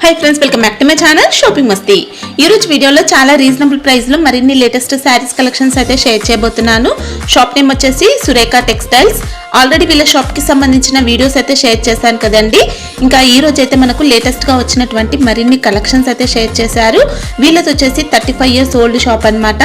High friends welcome back to my channel shopping Masti. ఈ రోజు వీడియోలో చాలా రీజనబుల్ ప్రైస్ లో మరిన్ని లేటెస్ట్ సారీస్ కలెక్షన్స్ అయితే షేర్ చేయబోతున్నాను। షాప్ నేమ్ వచ్చేసి సురేఖ టెక్స్టైల్స్। ఆల్రెడీ వీళ్ళ షాప్ కి సంబంధించిన వీడియోస్ అయితే షేర్ చేశాను కదండి। ఇంకా ఈ రోజు అయితే మనకు లేటెస్ట్ గా వచ్చినటువంటి మరిన్ని కలెక్షన్స్ అయితే షేర్ చేశారు। వీళ్ళది వచ్చేసి 35 ఇయర్స్ ఓల్డ్ షాప్ అన్నమాట।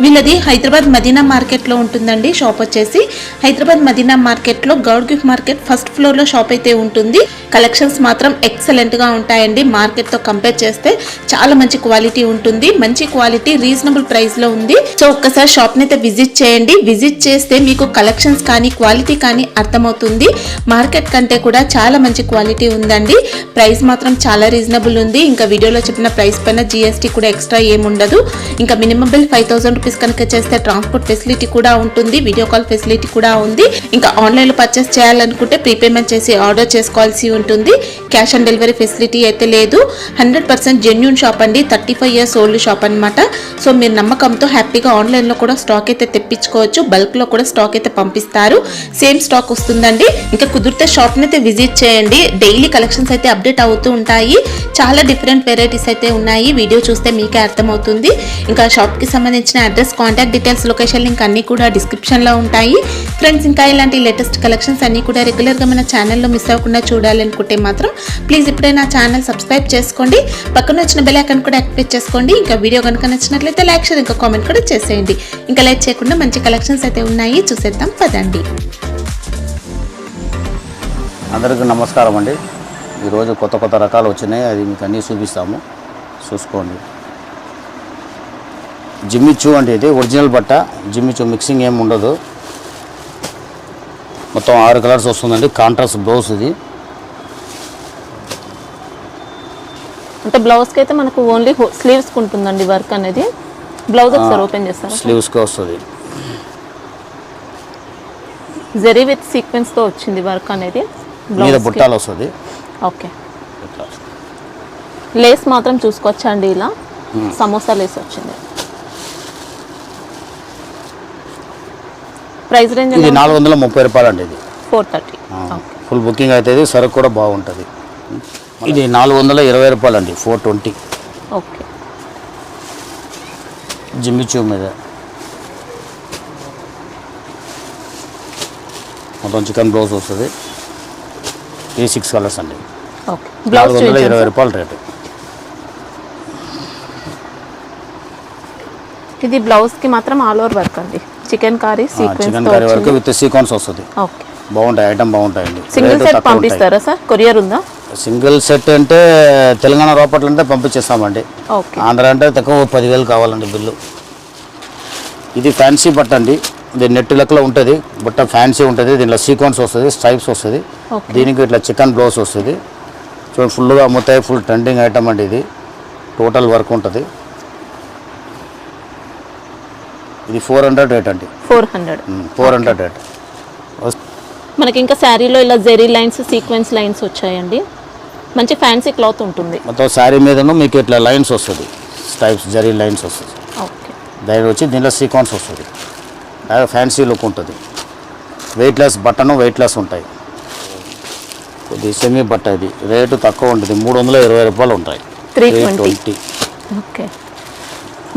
వీళ్ళది హైదరాబాద్ మదీనా మార్కెట్ లో ఉంటుందండి। షాప్ వచ్చేసి హైదరాబాద్ మదీనా మార్కెట్ లో Goud gift market first floor లో షాప్ అయితే ఉంటుంది। కలెక్షన్స్ మాత్రం ఎక్సలెంట్ గా ఉంటాయండి। మార్కెట్ తో కంపేర్ చేస్తే చాలా మంచి క్వాలిటీ ఉంటుంది, మంచి క్వాలిటీ రీజనబుల్ ప్రైస్ లో ఉంది। సో ఒక్కసారి షాప్ ని అయితే విజిట్ చేయండి। విజిట్ చేస్తే మీకు కలెక్షన్స్ కానీ క్వాలిటీ కానీ అర్థమవుతుంది। మార్కెట్ కంటే కూడా చాలా మంచి క్వాలిటీ ఉందండి। ప్రైస్ మాత్రం చాలా రీజనబుల్ ఉంది। ఇంకా వీడియోలో చెప్పిన ప్రైస్ పైన GST కూడా ఎక్స్ట్రా ఏముండదు। ఇంకా మినిమం బిల్ 5000 రూపీస్ కనుక చేస్తే ట్రాన్స్పోర్ట్ ఫెసిలిటీ కూడా ఉంటుంది, వీడియో కాల్ ఫెసిలిటీ కూడా ఉంది। ఇంకా ఆన్లైన్ లో పర్చేస్ చేయాలనుకుంటే ప్రీపేమెంట్ చేసి ఆర్డర్ చేసుకోవాల్సి ఉంటుంది। క్యాష్ ఆన్ డెలివరీ ఫెసిలిటీ అయితే లేదు। 100% జెన్యూన్ షాప్ అండి, 35 ఇయర్స్ ఓల్డ్ షాప్ అన్నమాట। సో మీరు నమ్మకంతో హ్యాపీగా ఆన్లైన్ లో కూడా స్టాక్ అయితే తెప్పించుకోవచ్చు, బల్క్ లో కూడా స్టాక్ అయితే పంపిస్తారు, సేమ్ స్టాక్ వస్తుందండి। ఇంకా కుదిరితే షాప్ ని అయితే విజిట్ చేయండి। డైలీ కలెక్షన్స్ అయితే అప్డేట్ అవుతూ ఉంటాయి, చాలా డిఫరెంట్ వెరైటీస్ అయితే ఉన్నాయి। వీడియో చూస్తే మీకే అర్థమవుతుంది। ఇంకా షాప్ కి సంబంధించిన address, contact details, location link అన్ని కూడా డిస్క్రిప్షన్ లో ఉంటాయి ఫ్రెండ్స్। ఇంకా ఇలాంటి లేటెస్ట్ కలెక్షన్స్ అన్ని కూడా రెగ్యులర్ గా మన ఛానల్లో మిస్ అవ్వకుండా చూడాలనుకుంటే మాత్రం ప్లీజ్ ఇప్పుడే నా ఛానల్ సబ్స్క్రైబ్ చేసుకోండి, పక్కన వచ్చిన బెల్ ఐకాన్ కూడా యాక్టివేట్ చేసుకోండి। ఇంకా వీడియో కనుక నచ్చినట్లయితే లైక్, షేర్, ఇంకా కామెంట్ కూడా చేసేయండి। ఇంకా లైక్ చేయకుండా మంచి కలెక్షన్స్ అయితే ఉన్నాయి, చూసేద్దాం పదండి। అందరికీ నమస్కారం అండి। ఈరోజు కొత్త కొత్త రకాలు వచ్చినాయి, అది మీకు అన్నీ చూపిస్తాము, చూసుకోండి। జిమ్మిచూ అంటే ఇది ఒరిజినల్ బట్ట, జిమ్మిచూ మిక్సింగ్ ఏమి ఉండదు। మొత్తం 6 కలర్స్ వస్తుందండి, కాంట్రాస్ట్ బ్లౌజ్ ఇది। అంటే బ్లౌజ్కి అయితే మనకు ఓన్లీ స్లీవ్స్కి ఉంటుందండి వర్క్ అనేది। బ్లౌజ్ ఒకసారి ఓపెన్ చేస్తారా? స్లీవ్స్కి వస్తుంది, జరీ విత్ సీక్వెన్స్తో వచ్చింది వర్క్ అనేది, మీద బుట్టాలు వస్తుంది। ఓకే, లేస్ మాత్రం చూసుకోవచ్చా అండి, ఇలా సమోసా లేస్ వచ్చింది। ప్రైస్ రేంజ్ ఇది 430 రూపాయలు అండి, ఇది 430। ఫుల్ బుకింగ్ అవుతుంది, సరుకు కూడా బాగుంటుంది। ఇది 420 రూపాయలు అండి, 420। ఓకే, జిమ్మిచూ మీద మొత్తం చికెన్ బ్లౌజ్ వస్తుంది, ఈ 6 కలర్స్ అండి। ఓకే, బ్లౌజ్ 420 రూపాయలు రేటు। ఇది బ్లౌజ్కి మాత్రం ఆల్ ఓవర్ వర్క్ అండి, chicken curry sequence chicken curry work with sequence వస్తుంది। ఓకే, బాగుంటాయి, ఐటమ్ బాగుంటాయండి। సింగిల్ సెట్ పంపిస్తారా సార్? కొరియర్ ఉందా? సింగిల్ సెట్ అంటే తెలంగాణ రోపట్ల అంటే పంపించేస్తామండి, ఓకే, ఆంధ్ర అంటే తక్కువ 10,000 కావాలండి బిల్లు। ఇది ఫ్యాన్సీ బట్ట అండి, ఇది నెట్ లెక్కలో ఉంటుంది, బట్ట ఫ్యాన్సీ ఉంటుంది, దీంట్లో సీక్వెన్స్ వస్తుంది, స్ట్రైప్స్ వస్తుంది, దీనికి ఇట్లా చికెన్ బ్లౌజ్ వస్తుంది। చూడండి ఫుల్గా అమ్ముతాయి, ఫుల్ ట్రెండింగ్ ఐటమ్ అండి, ఇది టోటల్ వర్క్ ఉంటుంది। ఇది 400 రేట్ అండి, 400 రేట్। మనకి ఇంకా శారీలో ఇలా జెరీ లైన్స్, సీక్వెన్స్ లైన్స్ వచ్చాయండి, మంచి ఫ్యాన్సీ క్లాత్ ఉంటుంది। మొత్తం శారీ మీదను మీకు ఇట్లా లైన్స్ వస్తుంది, స్ట్రైప్స్ జరీ లైన్స్ వస్తుంది। ఓకే, దాని వచ్చి దీంట్లో సీక్వెన్స్ వస్తుంది, బాగా ఫ్యాన్సీ లుక్ ఉంటుంది। వెయిట్లెస్ బట్టను వెయిట్లెస్ ఉంటాయి, ఇది సెమీ బట్ట, ఇది రేటు తక్కువ ఉంటుంది, 320 రూపాయలు ఉంటాయి, 320। ఓకే,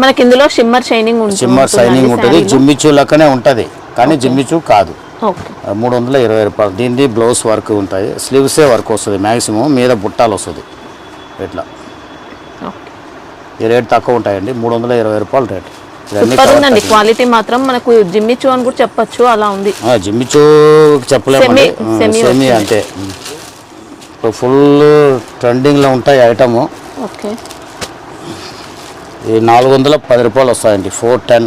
మనకి ఇందులో షిమ్మర్ షైనింగ్ ఉంటుంది, షిమ్మర్ షైనింగ్ ఉంటుంది, జిమ్మిచూ లెక్కనే ఉంటుంది కానీ జిమ్మిచూ కాదు। ఓకే, 320 రూపాయలు। దీనిది బ్లౌజ్ వర్క్ ఉంటాయి, స్లీవ్సే వర్క్ వస్తుంది మ్యాక్సిమం, మీద బుట్టాలు వస్తుంది ఇట్లా। ఓకే, ఈ రేట్ తక్కువ ఉంటాయండి, 320 రూపాయలు రేట్। సూపర్ ఉందండి క్వాలిటీ మాత్రం, మనకు జిమ్మిచూ అని కూడా చెప్పొచ్చు, అలా ఉంది। జిమ్మిచూ చెప్పలేమండి, సెమీ అంతే। ఫుల్ ట్రెండింగ్లో ఉంటాయి ఐటము। ఓకే, ఈ 410 రూపాయలు వస్తాయండి, 410।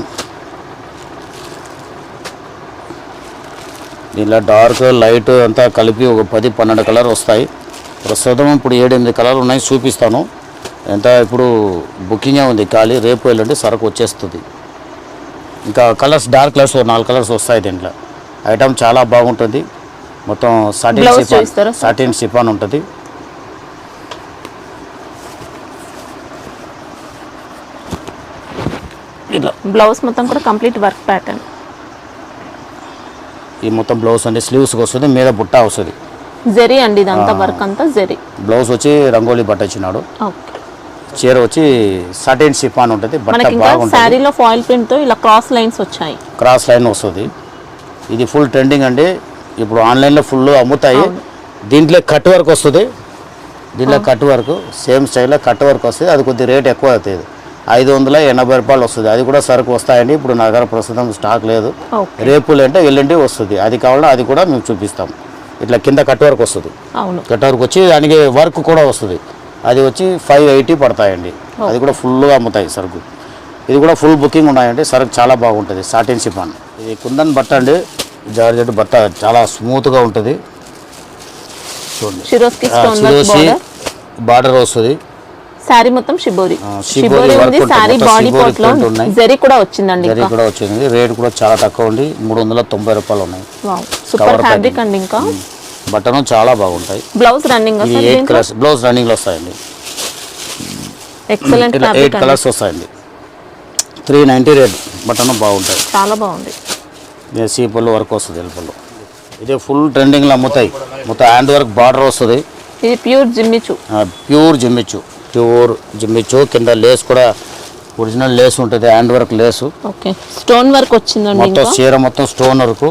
దీనిలో డార్క్ లైట్ అంతా కలిపి ఒక 10-12 కలర్ వస్తాయి। ప్రస్తుతం ఇప్పుడు 7-8 కలర్లు ఉన్నాయి, చూపిస్తాను। ఎంత ఇప్పుడు బుకింగే ఉంది ఖాళీ, రేపు వెళ్ళండి సరుకు వచ్చేస్తుంది। ఇంకా కలర్స్ డార్క్ కలర్స్ 4 కలర్స్ వస్తాయి దీంట్లో। ఐటమ్ చాలా బాగుంటుంది, మొత్తం సాటిన్ సిఫాన్ ఉంటుంది। బ్లౌజ్ మొత్తం కూడా కంప్లీట్ వర్క్ ప్యాటర్న్, ఈ మొత్తం బ్లౌజ్ అంటే స్లీవ్స్కి వస్తుంది, మీద బుట్ట వస్తుంది, జెరీ అండి, ఇదంతా వర్క్ అంతా జెరీ. బ్లౌజ్ వచ్చి రంగోలీ బట్ట ఇచ్చినాడు. ఓకే. చీర వచ్చి సటైన్ షిఫాన్ ఉంటుంది. బట్ట మనకి ఇంకా బాగుంటుంది. శారీలో ఫాయిల్ ప్రింట్ తో ఇలా క్రాస్ లైన్స్ వచ్చాయి. క్రాస్ లైన్ వస్తుంది. ఇది ఫుల్ ట్రెండింగ్ అండి. ఇప్పుడు ఆన్లైన్లో ఫుల్ అమ్ముతాయి. దీంట్లో కట్ వర్క్ వస్తుంది. దీంట్లో కట్ వర్క్ సేమ్ స్టైల్లో కట్ వర్క్ వస్తుంది. అది కొద్ది రేట్ ఎక్కువ అవుతుంది. 580 రూపాయలు వస్తుంది. అది కూడా సరుకు వస్తాయండి. ఇప్పుడు నా దగ్గర ప్రస్తుతం స్టాక్ లేదు. రేపులు అంటే ఎల్లుండి వస్తుంది. అది కావాలంటే అది కూడా మేము చూపిస్తాం. ఇట్లా కింద కట్ వర్క్ వస్తుంది. కట్ వర్క్ వచ్చి దానికి వర్క్ కూడా వస్తుంది. అది వచ్చి 580 పడతాయండి. అది కూడా ఫుల్గా అమ్ముతాయి సరుకు. ఇది కూడా ఫుల్ బుకింగ్ ఉన్నాయండి. సరుకు చాలా బాగుంటుంది. Satin chiffon. ఇది కుందన్ బట్ట అండి. జార్జెట్ బట్ట చాలా స్మూత్గా ఉంటుంది. చూడండి, షిరోషి బార్డర్ వస్తుంది. సారీ మొత్తం షిబోరి. షిబోరి ఉంది. సారీ బాడీ పార్ట్ లో జరీ కూడా వచ్చిందండి. జరీ కూడా వచ్చింది. రేట్ కూడా చాలా తక్కువ ఉంది. 390 రూపాయలు ఉన్నాయి. వావ్, సూపర్ ఫ్యాబ్రిక్ అండి. ఇంకా బట్టను చాలా బాగుంటాయి. Blouse running 8 colours blouse running లో వస్తాయండి. Excellent fabric. 8 కలర్స్ వస్తాయండి. 390 రేట్. బట్టను బాగుంటాయి. చాలా బాగుంది. సీపల్లో వర్క్ వస్తుంది. ఎల్పల్లో ఇదే ఫుల్ ట్రెండింగ్ లో అమ్ముతాయి. మొత్తం హ్యాండ్ వర్క్ బార్డర్ వస్తుంది. ఇది ప్యూర్ జిమ్మిచు. ప్యూర్ జిమ్మిచు కింద లేస్ కూడా ఒరిజినల్ లేస్ ఉంటుంది. Hand work lace. Okay. Stone work వచ్చిందండి. మొత్తం చీర మొత్తం స్టోన్ వర్క్.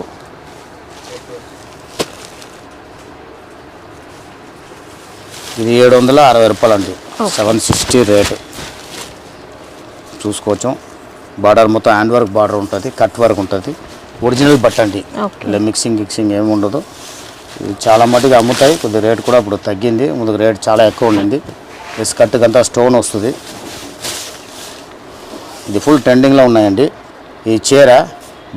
ఇది 760 రూపాయలు అండి. 760 రేటు. చూసుకోవచ్చు. బార్డర్ మొత్తం హ్యాండ్ వర్క్ బార్డర్ ఉంటుంది. కట్ వర్క్ ఉంటుంది. ఒరిజినల్ బట్ట అండి. ఇలా మిక్సింగ్ ఏమి ఉండదు. ఇది చాలా మటుకు అమ్ముతాయి. కొద్ది రేట్ కూడా ఇప్పుడు తగ్గింది. ముందు రేట్ చాలా ఎక్కువ ఉండింది. స్కర్ట్కి అంతా స్టోన్ వస్తుంది. ఇది ఫుల్ ట్రెండింగ్లో ఉన్నాయండి. ఈ చీర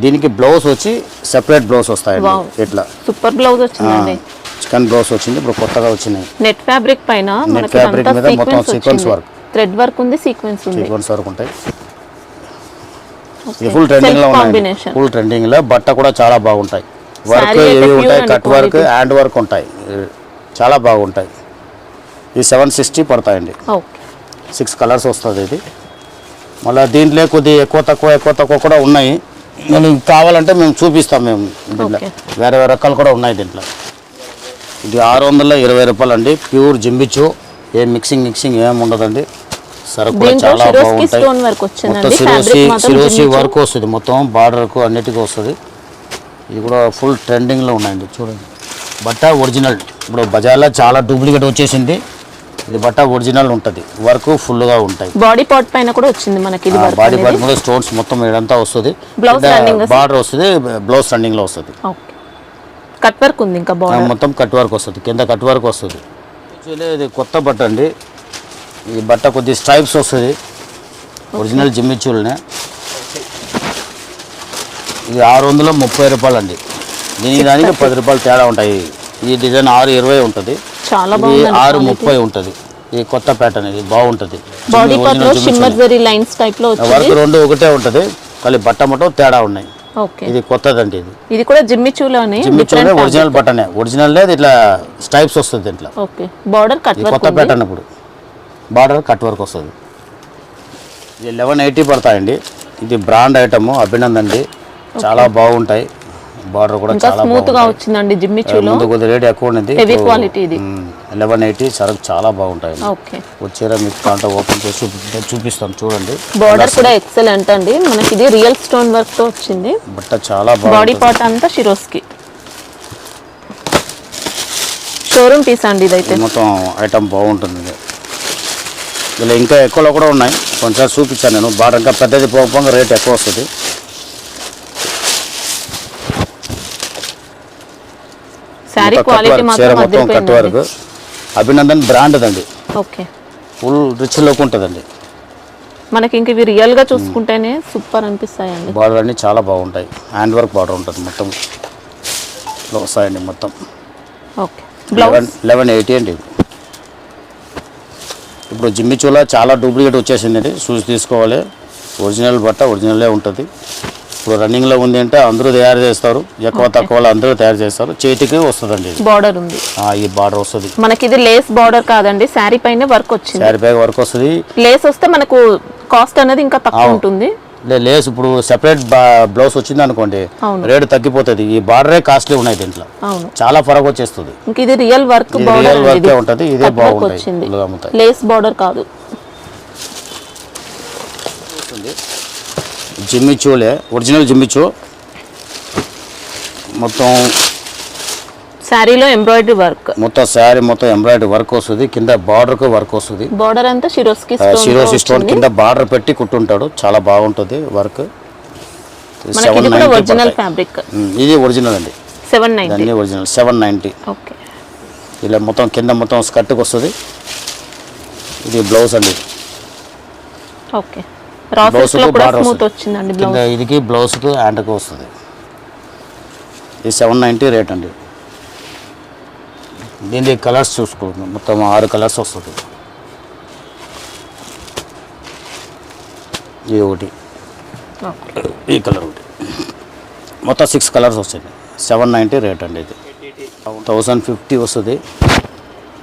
దీనికి బ్లౌజ్ వచ్చి సెపరేట్ బ్లౌజ్ వస్తాయండి. ఇట్లా సూపర్ బ్లౌజ్ వచ్చిందండి. చికెన్ బ్లౌజ్ వచ్చింది. ఇప్పుడు కొత్తగా వచ్చినాయి. నెట్ ఫ్యాబ్రిక్ పైన నెట్ ఫ్యాబ్రిక్ మీద మొత్తం సీక్వెన్స్ వర్క్. థ్రెడ్ వర్క్ ఉంది. సీక్వెన్స్ వర్క్ ఉంటాయి. ఇది ఫుల్ ట్రెండింగ్లో ఉన్నాయి. ఫుల్ ట్రెండింగ్లో బట్ట కూడా చాలా బాగుంటాయి. వర్క్ ఏవి ఉంటాయి. కట్ వర్క్ హ్యాండ్ వర్క్ ఉంటాయి. చాలా బాగుంటాయి. ఇది 760 పడతాయండి. 6 కలర్స్ వస్తుంది. ఇది మళ్ళీ దీంట్లో కొద్ది ఎక్కువ తక్కువ కూడా ఉన్నాయి. నేను కావాలంటే మేము చూపిస్తాం. మేము దీంట్లో వేరే రకాలు కూడా ఉన్నాయి. దీంట్లో ఇది 620 రూపాయలు అండి. ప్యూర్ జింబిచు. ఏ మిక్సింగ్ ఏమి ఉండదండి. సరుకు కూడా చాలా బాగుంటాయి. మొత్తం సిరోసి వర్క్ వస్తుంది. మొత్తం బార్డర్కు అన్నిటికీ వస్తుంది. ఇది కూడా ఫుల్ ట్రెండింగ్లో ఉన్నాయండి. చూడండి, బట్ట ఒరిజినల్. ఇప్పుడు బజార్లో చాలా డూప్లికేట్ వచ్చేసింది. ఇది బట్ట ఒరిజినల్ ఉంటుంది. వర్క్ ఫుల్గా ఉంటాయి. బాడీ పార్ట్ పైన కూడా వచ్చింది మనకి. బాడీ పార్ట్ కూడా స్టోన్స్ మొత్తం ఇదంతా వస్తుంది. బార్డర్ వస్తుంది. బ్లౌజ్ రన్నింగ్లో వస్తుంది. కట్ వర్క్ ఉంది. ఇంకా మొత్తం కట్ వర్క్ వస్తుంది. కింద కట్ వర్క్ వస్తుంది. ఇది కొత్త బట్ట అండి. ఈ బట్ట కొద్ది స్ట్రైప్స్ వస్తుంది. ఒరిజినల్ జిమ్మిచూల్నే. ఇది 630 రూపాయలు అండి. దానికి 10 రూపాయలు తేడా ఉంటాయి. ఈ డిజైన్ 620 ఉంటుంది. చాలా 630 ఉంటుంది. ఇది కొత్త ప్యాటర్న్. ఇది బాగుంటుంది. బాడీ పార్ట్ లో షిమ్మర్ జరీ లైన్స్ టైప్ లో వచ్చింది. వర్క్ రెండు ఒకటే ఉంటుంది. కానీ బట్ట మొత్తం తేడా ఉన్నాయి. ఓకే. ఇది కొత్తదండి. ఇది కూడా జిమ్మిచూలోనే. ఒరిజినల్ బట్టనే. ఒరిజినల్ లేదు. ఇట్లా స్టైప్స్ వస్తుంది దీంట్లో. ఓకే. Border cut work. కొత్త ప్యాటర్న్. ఇప్పుడు బార్డర్ కట్ వర్క్ వస్తుంది. ఇది 1180 పడతాయండి. ఇది బ్రాండ్ ఐటమ్. అభినందండి. చాలా బాగుంటాయి. బార్డర్ కూడా చాలా స్మూత్ గా వచ్చిందండి. జిమ్మిచూలో ముందు కొద్ది రేట్ ఎక్కువ ఉంది. Heavy quality. ఇది 1180. సరుకు చాలా బాగుంటాయి. ఓకే. వచ్చేరా మీకు కాంటా ఓపెన్ చేసి చూపిస్తాం. చూడండి, బార్డర్ కూడా ఎక్సలెంట్ అండి. మనకి ఇది రియల్ స్టోన్ వర్క్ తో వచ్చింది. బట్ట చాలా బాగుంది. బాడీ పార్ట్ అంతా షిరోస్కి. షోరూమ్ పీస్ అండి ఇదైతే. మొత్తం ఐటమ్ బాగుంటుంది. ఇలా ఇంకా ఎక్కువలో కూడా ఉన్నాయి. కొంచెం చూపించాను నేను. బార్డర్ ఇంకా పెద్దది పోగా రేట్ ఎక్కువ వస్తుంది. సారీ క్వాలిటీ మాత్రం మొత్తం కట్ వర్క్. అభినందన్ బ్రాండ్ అండి. ఓకే. ఫుల్ రిచ్ లుక్ ఉంటుందండి. మనకి ఇంక ఇవి రియల్ గా చూసుకుంటేనే సూపర్ అనిపిస్తాయండి. బార్డర్ అన్ని చాలా బాగుంటాయి. హ్యాండ్ వర్క్ బార్డర్ ఉంటుంది. మొత్తం వస్తాయండి మొత్తం. ఓకే. బ్లౌజ్ 1180 అండి. ఇప్పుడు జిమ్మిచూలా చాలా డూప్లికేట్ వచ్చేసిందండి. చూసి తీసుకోవాలి. ఒరిజినల్ బట్ట ఒరిజినలే ఉంటుంది. ఇప్పుడు రన్నింగ్లో ఉంది అంటే అందరూ తయారు చేస్తారు. ఎక్కువ తక్కువ అందరూ తయారు చేస్తారు. చేతికి వస్తుందండి. బార్డర్ ఉంది. ఈ బార్డర్ వస్తుంది. మనకి ఇది లేస్ బార్డర్ కాదండి. శారీ పైన వర్క్ వచ్చింది. శారీ పైన వర్క్ వస్తుంది. లేస్ వస్తే మనకు కాస్ట్ అనేది ఇంకా తక్కువ ఉంటుంది. లేస్ ఇప్పుడు సెపరేట్ బ్లౌజ్ వచ్చింది అనుకోండి అవును. రేటు తగ్గిపోతుంది. ఈ బార్డరే కాస్ట్లీ ఉన్నాయి దీంట్లో, అవును. చాలా ఫరక్ వచ్చేస్తుంది. ఇంక ఇది రియల్ వర్క్ బార్డర్ రియల్ వర్కే ఉంటుంది. ఇదే బాగుంటుంది, వచ్చింది, అమ్ముతాయి. లేస్ బార్డర్ కాదు. జిమ్మిచూలే, ఒరిజినల్ జిమ్మిచూ. మొత్తం శారీలో ఎంబ్రాయిడరీ వర్క్, మొత్తం శారీ మొత్తం ఎంబ్రాయిడరీ వర్క్ వస్తుంది. కింద బార్డర్కు వర్క్ వస్తుంది. బార్డర్ అంతా షిరోస్కి సిరోసి స్టోన్ కింద బార్డర్ పెట్టి కుట్టుంటాడు. చాలా బాగుంటుంది వర్క్. మనకి ఇది కూడా ఒరిజినల్ ఫ్యాబ్రిక్. ఇది ఒరిజినల్ అండి, 790. అన్ని ఒరిజినల్ 790. ఓకే. ఇలా మొత్తం కింద మొత్తం స్కర్ట్కి వస్తుంది. ఇది బ్లౌజ్ అండి. ఓకే. రా సిల్క్ లో కూడా స్మూత్ వచ్చిందండి కింద. బ్లౌజ్. ఇదికి బ్లౌజ్కి హ్యాండ్కి వస్తుంది. ఇది 790 రేట్ అండి. దీనికి కలర్స్ చూసుకోండి, మొత్తం 6 కలర్స్ వస్తుంది. ఇది ఒకటి, ఈ కలర్ ఒకటి, మొత్తం 6 కలర్స్ వస్తాయి. 790 రేట్ అండి. ఇది 1050 వస్తుంది.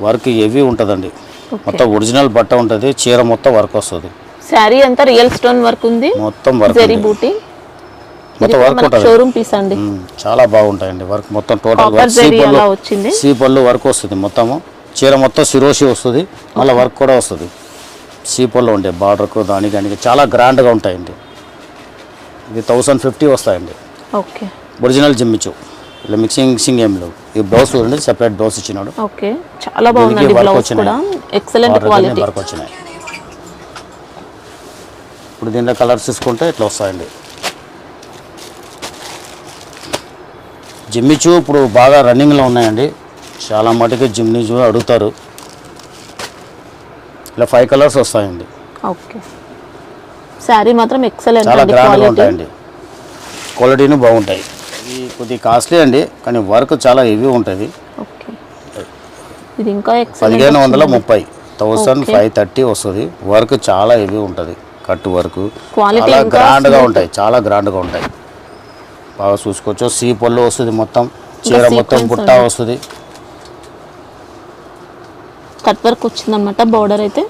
వర్క్ హెవీ ఉంటుందండి. మొత్తం ఒరిజినల్ బట్ట ఉంటుంది. చీర మొత్తం వర్క్ వస్తుంది. శారీ అంతా రియల్ స్టోన్ వర్క్ ఉంది, మొత్తం వర్క్ జరీ బూటీ, మొత్తం వర్క్ ఉంటుంది. షోరూమ్ పీస్ అండి. చాలా బాగుంటాయండి వర్క్ మొత్తం. టోటల్ వర్క్ వచ్చింది. సీపల్లు వర్క్ వస్తుంది. మొత్తము చీర మొత్తం సిరోసి వస్తుంది. మళ్ళీ వర్క్ కూడా వస్తుంది. సీపల్లో ఉండే బార్డర్కు దానికి చాలా గ్రాండ్గా ఉంటాయండి. ఇది 1050 వస్తాయండి. ఓకే. ఒరిజినల్ జిమ్మిచు. ఇలా మిక్సింగ్ ఏం లేవు. ఈ బ్లౌజ్ చూడండి, సెపరేట్ బ్లౌజ్ ఇచ్చినాడు. ఓకే, చాలా బాగుందండి బ్లౌజ్ కూడా, ఎక్సలెంట్ క్వాలిటీ వర్క్ వచ్చినాయి. ఇప్పుడు దీంట్లో కలర్స్ తీసుకుంటే ఇట్లా వస్తాయండి. జిమ్మిచూ ఇప్పుడు బాగా రన్నింగ్లో ఉన్నాయండి. చాలా మటుకు జిమ్మిచూ అడుగుతారు. ఇలా 5 కలర్స్ వస్తాయండి. ఓకే. శారీ మాత్రం ఎక్సలెంట్, చాలా గ్రాండ్గా ఉంటాయండి. క్వాలిటీను బాగుంటాయి. ఇది కొద్దిగా కాస్ట్లీ అండి, కానీ వర్క్ చాలా హెవీ ఉంటుంది. ఓకే. ఇది ఇంకా ఎక్సలెంట్. 1530, 1530 వస్తుంది. వర్క్ చాలా హెవీ ఉంటుంది. కట్ వర్క్ క్వాలిటీ చాలా గ్రాండ్గా ఉంటాయి. చాలా గ్రాండ్గా ఉంటాయి. బాగా చూసుకోవచ్చు. సీ పళ్ళు వస్తుంది. మొత్తం చీర మొత్తం బుట్ట వస్తుంది. కట్ వర్క్ వచ్చిందన్నమాట బార్డర్ అయితే.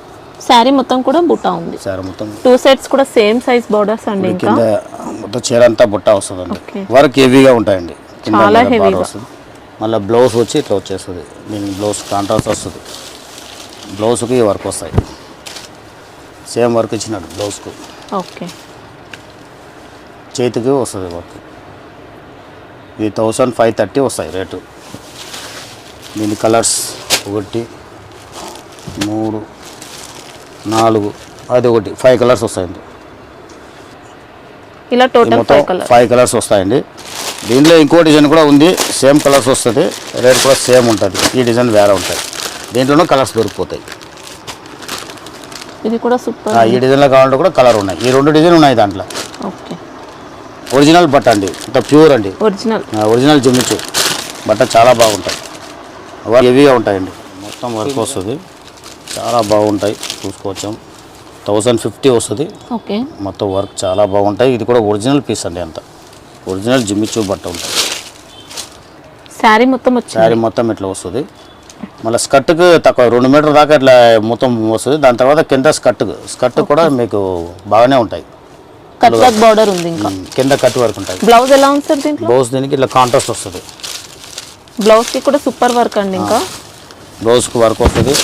శారీ మొత్తం కూడా బుట్ట ఉంది. చీర మొత్తం 2 సెట్స్ కూడా సేమ్ సైజ్ బార్డర్స్ అండి. ఇంకా కింద మొత్తం చీర అంతా బుట్ట వస్తుంది. ఓకే. వర్క్ హెవీగా ఉంటాయండి. చాలా హెవీగా వస్తుంది. మళ్ళీ బ్లౌజ్ వచ్చి ఇట్లా వచ్చేస్తుంది. దీనికి బ్లౌజ్ కాంట్రాస్ట్ వస్తుంది. బ్లౌజ్కి వర్క్ వస్తాయి. సేమ్ వర్క్ ఇచ్చినాడు బ్లౌజ్కు. ఓకే. చేతికి వస్తుంది వర్క్. ఇది 1530 వస్తాయి రేటు. దీని కలర్స్ 1 3 4 అది ఒకటి 5 కలర్స్ వస్తాయండి. ఇలా టోటల్ మొత్తం 5 కలర్స్ వస్తాయండి. దీనిలో ఇంకో డిజైన్ కూడా ఉంది. సేమ్ కలర్స్ వస్తుంది. రేట్ కూడా సేమ్ ఉంటుంది. ఈ డిజైన్ వేరే ఉంటాయి. దీంట్లోనూ కలర్స్ దొరికిపోతాయి. ఇది కూడా సూపర్. ఈ డిజైన్లో కావాలంటే కూడా కలర్ ఉన్నాయి. ఈ 2 డిజైన్ ఉన్నాయి దాంట్లో. ఓకే. ఒరిజినల్ బట్ట అండి, ఇంత ప్యూర్ అండి. ఒరిజినల్ జిమ్మిచు బట్ట చాలా బాగుంటాయి. హెవీగా ఉంటాయండి. మొత్తం వర్క్ వస్తుంది. చాలా బాగుంటాయి. చూసుకోవచ్చు. 1050 వస్తుంది. ఓకే. మొత్తం వర్క్ చాలా బాగుంటాయి. ఇది కూడా ఒరిజినల్ పీస్ అండి. అంత ఒరిజినల్ జిమ్మిచు బట్ట ఉంటుంది. శారీ మొత్తం వచ్చింది. శారీ మొత్తం ఇట్లా వస్తుంది. మళ్ళీ స్కర్ట్కి తక్కువ 2 మీటర్ దాకా ఇట్లా మొత్తం వస్తుంది. దాని తర్వాత కింద స్కర్ట్ కూడా మీకు బాగానే ఉంటాయి. కట్ వర్క్ బార్డర్ ఉంది. ఇంకా కింద కట్ వర్క్ ఉంటాయి. బ్లౌజ్ ఎలా ఉంది సార్ దీంట్లో? బ్లౌజ్ దీనికి ఇట్లా కాంట్రాస్ట్ వస్తుంది. బ్లౌజ్ కి కూడా సూపర్ వర్క్ అండి. ఇంకా బ్లౌజ్కి వర్క్ వస్తుంది.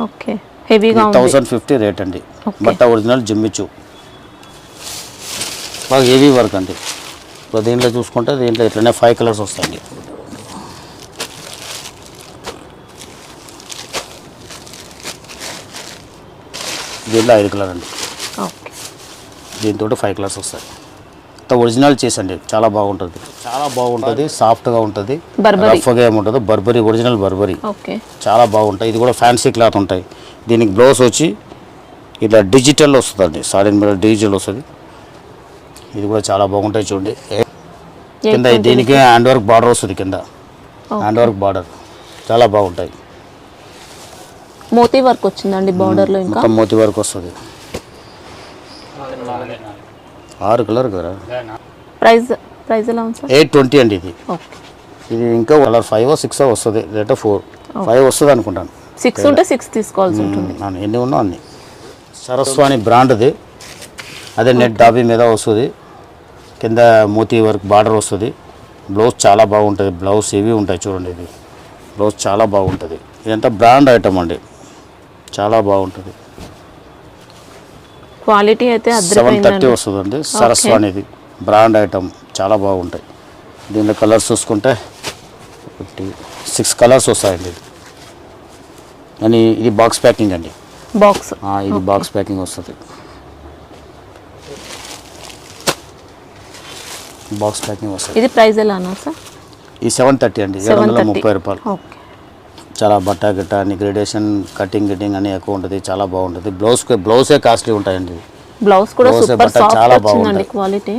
ఓకే. హెవీగా ఉంది. 1050 రేట్ అండి. బట్ట ఒరిజినల్ జిమ్మిచు బాగా హెవీ వర్క్ అండి. ఇప్పుడు దీంట్లో చూసుకుంటే దీంట్లో ఇట్లనే 5 కలర్స్ వస్తాయండి. దీంట్లో 5 కలర్ అండి. ఓకే. దీంతో 5 కలర్స్ వస్తాయి. ఒరిజినల్ చేసండి. చాలా బాగుంటుంది. చాలా బాగుంటుంది. సాఫ్ట్గా ఉంటుంది. రఫ్గా ఏముంటుంది. Burberry original Burberry. ఓకే. చాలా బాగుంటాయి. ఇది కూడా ఫ్యాన్సీ క్లాత్ ఉంటాయి. దీనికి బ్లౌజ్ వచ్చి ఇట్లా డిజిటల్ వస్తుందండి. సారీ మీద డిజిటల్ వస్తుంది. ఇది కూడా చాలా బాగుంటాయి. చూడండి కింద దీనికి హ్యాండ్ వర్క్ బార్డర్ వస్తుంది. కింద హ్యాండ్ వర్క్ బార్డర్ చాలా బాగుంటాయి. మోతీ వర్క్ వచ్చిందండి బార్డర్లో. ఇంకా మోతీ వర్క్ వస్తుంది. 6 కలర్ కదా. ప్రైస్ ఎలా ఉంది సార్? 820 అండి. ఇది ఓకే. ఇది ఇంకా కలర్ 5 6 వస్తుంది. రేట్ 4 5 వస్తుంది అనుకుంటాను. 6 ఉంటే 6 తీసుకోవాల్సి ఉంటుంది. ఎన్ని ఉన్నా అన్ని. సరస్వాణి బ్రాండ్ది అదే నెట్ డాబీ మీద వస్తుంది, కింద మోతీ వర్క్ బార్డర్ వస్తుంది. బ్లౌజ్ చాలా బాగుంటుంది, బ్లౌజ్ ఇవి ఉంటాయి చూడండి. ఇది బ్లౌజ్ చాలా బాగుంటుంది. ఇదంతా బ్రాండ్ ఐటమ్ అండి, చాలా బాగుంటుంది. క్వాలిటీ అయితే 730 వస్తుందండి. సరస్వానిది బ్రాండ్ ఐటమ్, చాలా బాగుంటాయి. దీనిలో కలర్స్ చూసుకుంటే 6 కలర్స్ వస్తాయండి. అని ఇది బాక్స్ ప్యాకింగ్ అండి, బాక్స్ ఇది బాక్స్ ప్యాకింగ్ వస్తుంది. బాక్స్ ప్యాకింగ్ వస్తుంది. ఇది ప్రైస్ ఎలానా సార్? ఈ 730 అండి, 730 రూపాయలు. ఓకే. చాలా బట్ట గిట్ట అన్ని గ్రేడేషన్ కటింగ్ అన్నీ ఎక్కువ ఉంటుంది, చాలా బాగుంటుంది. బ్లౌజే కాస్ట్లీ ఉంటాయండి. బ్లౌజ్ కూడా బ్లౌజ్ సూపర్ బట్ట సాఫ్ట్ చాలా వచ్చిందండి బాగుంది. క్వాలిటీ.